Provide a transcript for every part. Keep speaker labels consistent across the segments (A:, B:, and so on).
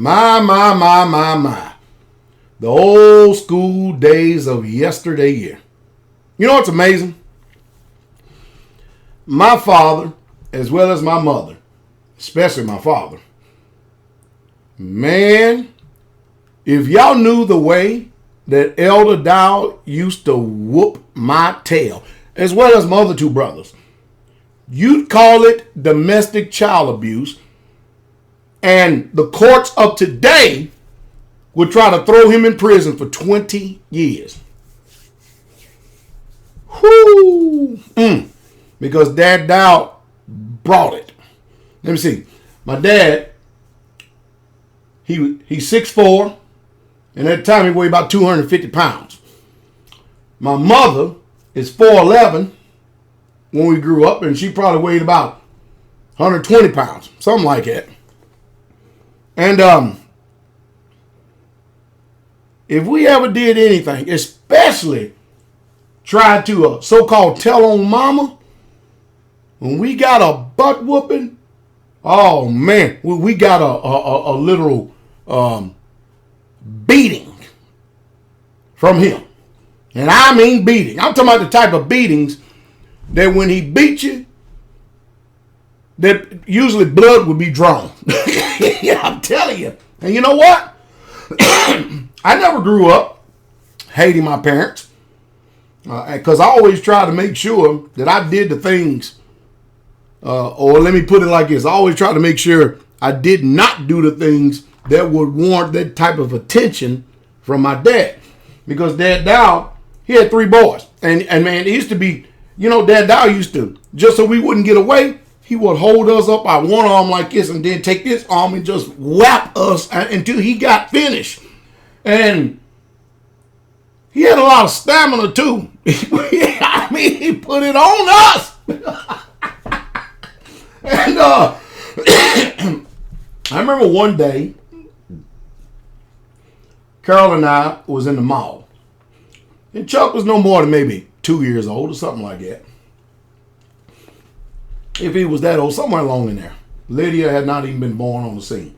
A: My. The old school days of yesterday year. You know what's amazing? My father, as well as my mother, especially my father, man, if y'all knew the way that Elder Dow used to whoop my tail, as well as my other two brothers, you'd call it domestic child abuse, and the courts of today would try to throw him in prison for 20 years. Whoo! Because Dad Dow brought it. Let me see. My dad, he's 6'4", and at the time he weighed about 250 pounds. My mother is 4'11" when we grew up, and she probably weighed about 120 pounds, something like that. And if we ever did anything, especially tried to so-called tell on mama, when we got a butt whooping, oh man, we got a literal beating from him. And I mean beating. I'm talking about the type of beatings that when he beat you, that usually blood would be drawn. Yeah, I'm telling you. And you know what? I never grew up hating my parents because I always tried to make sure that I did the things, or let me put it like this. I always tried to make sure I did not do the things that would warrant that type of attention from my dad. Because Dad Dow, he had 3 boys. And man, it used to be, Dad Dow used to, just so we wouldn't get away, he would hold us up by one arm like this and then take this arm and just whap us until he got finished. And he had a lot of stamina too. I mean, he put it on us. And I remember one day, Carol and I was in the mall. And Chuck was no more than maybe 2 years old or something like that. If he was that old, somewhere along in there. Lydia had not even been born on the scene.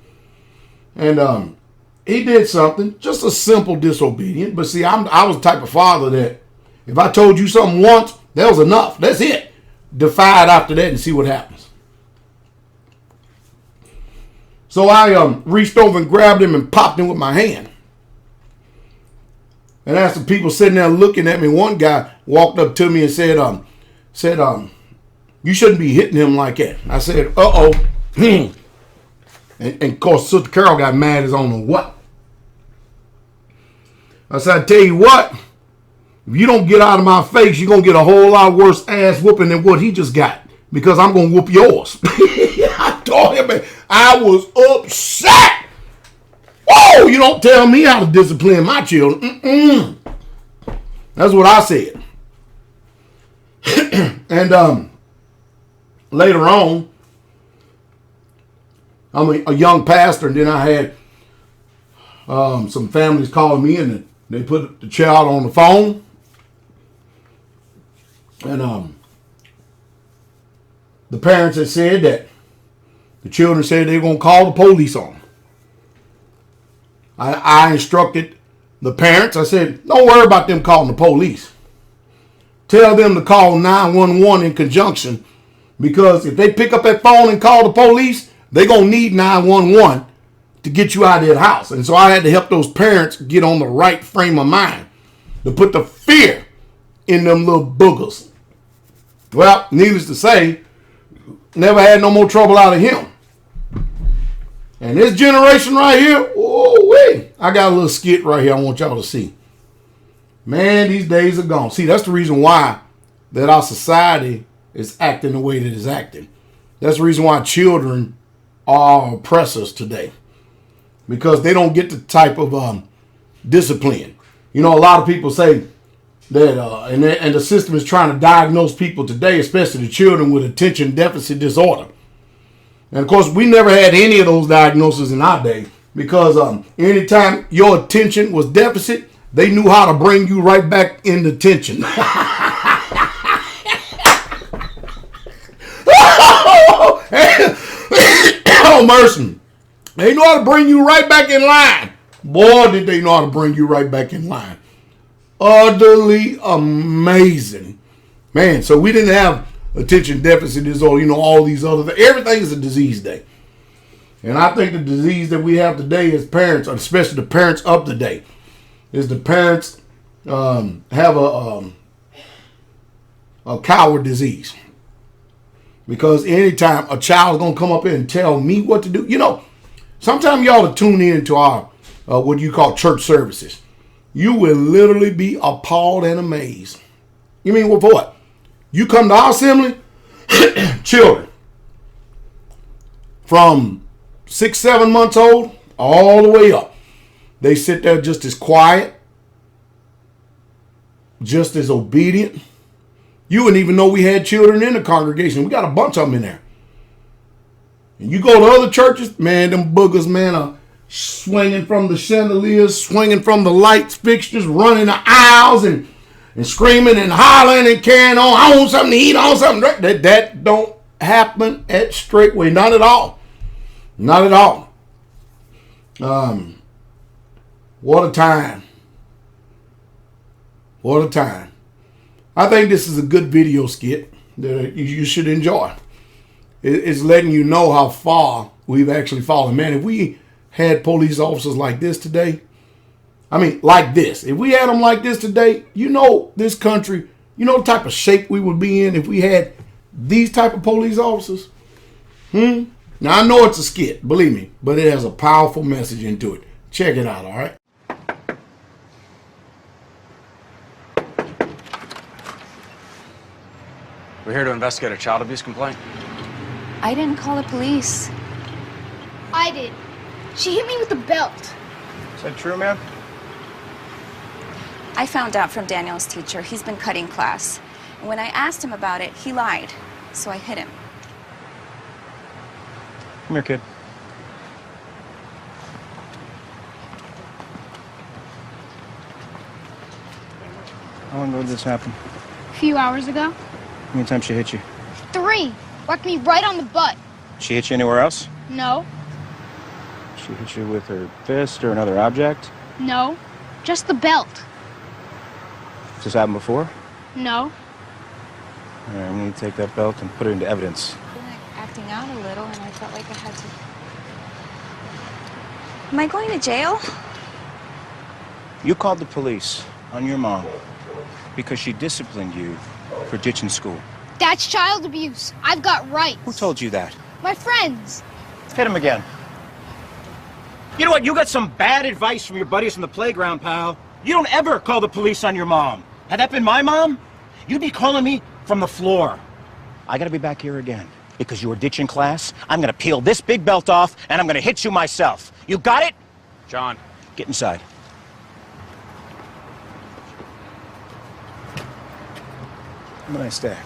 A: And he did something, just a simple disobedience. But see, I was the type of father that if I told you something once, that was enough. That's it. Defy it after that and see what happens. So I reached over and grabbed him and popped him with my hand. And as the people sitting there looking at me, one guy walked up to me and said, you shouldn't be hitting him like that. I said, uh-oh. And of course, Sister Carol got mad as on what? I said, I tell you what, if you don't get out of my face, you're going to get a whole lot worse ass whooping than what he just got. Because I'm going to whoop yours. I told him, I was upset. Oh, you don't tell me how to discipline my children. That's what I said. And later on, I'm a young pastor, and then I had some families calling me, and they put the child on the phone. And the parents had said that the children said they were going to call the police on them. I instructed the parents. I said, don't worry about them calling the police. Tell them to call 911 in conjunction, because if they pick up that phone and call the police, they're going to need 911 to get you out of that house. And so I had to help those parents get on the right frame of mind to put the fear in them little boogers. Well, needless to say, never had no more trouble out of him. And this generation right here, I got a little skit right here I want y'all to see. Man, these days are gone. See, that's the reason why that our society is acting the way that it's acting. That's the reason why children are oppressors today. Because they don't get the type of discipline. A lot of people say that, and the system is trying to diagnose people today, especially the children, with attention deficit disorder. And of course, we never had any of those diagnoses in our day, because anytime your attention was deficit, they knew how to bring you right back into tension. Oh, mercy. They know how to bring you right back in line. Boy, did they know how to bring you right back in line. Utterly amazing. Man, so we didn't have attention deficit disorder, all these other things. Everything is a disease day. And I think the disease that we have today as parents, especially the parents of today, is the parents have a coward disease. Because anytime a child is going to come up here and tell me what to do, sometimes y'all to tune in to our, what you call church services. You will literally be appalled and amazed. You mean what? You come to our assembly, children from 6, 7 months old all the way up. They sit there just as quiet, just as obedient. You wouldn't even know we had children in the congregation. We got a bunch of them in there. And you go to other churches, man, them boogers, man, are swinging from the chandeliers, swinging from the lights, fixtures, running the aisles and screaming and hollering and carrying on. I want something to eat, I want something to drink. That don't happen at Straightway. Not at all. Not at all. What a time. What a time. I think this is a good video skit that you should enjoy. It's letting you know how far we've actually fallen. Man, if we had police officers like this today, like this. If we had them like this today, this country, the type of shape we would be in if we had these type of police officers. Now, I know it's a skit, believe me, but it has a powerful message into it. Check it out, all right?
B: We're here to investigate a child abuse complaint.
C: I didn't call the police.
D: I did. She hit me with a belt.
B: Is that true, ma'am?
C: I found out from Daniel's teacher. He's been cutting class. And when I asked him about it, he lied. So I hit him.
B: Come here, kid. How long ago did this happen?
D: A few hours ago.
B: How many times she hit you?
D: 3. Whacked me right on the butt.
B: She hit you anywhere else?
D: No.
B: She hit you with her fist or another object?
D: No. Just the belt.
B: Has this happened before?
D: No.
B: All right, I'm going to take that belt and put it into evidence.
C: I've been acting out a little, and I felt like I had to. Am I going to jail?
B: You called the police on your mom because she disciplined you for ditching school.
D: That's child abuse. I've got rights.
B: Who told you that?
D: My friends.
B: Hit him again.
E: You know what? You got some bad advice from your buddies from the playground, pal. You don't ever call the police on your mom. Had that been my mom, you'd be calling me from the floor. I gotta be back here again. Because you were ditching class, I'm gonna peel this big belt off, and I'm gonna hit you myself. You got it?
B: John.
E: Get inside.
B: Have a nice day.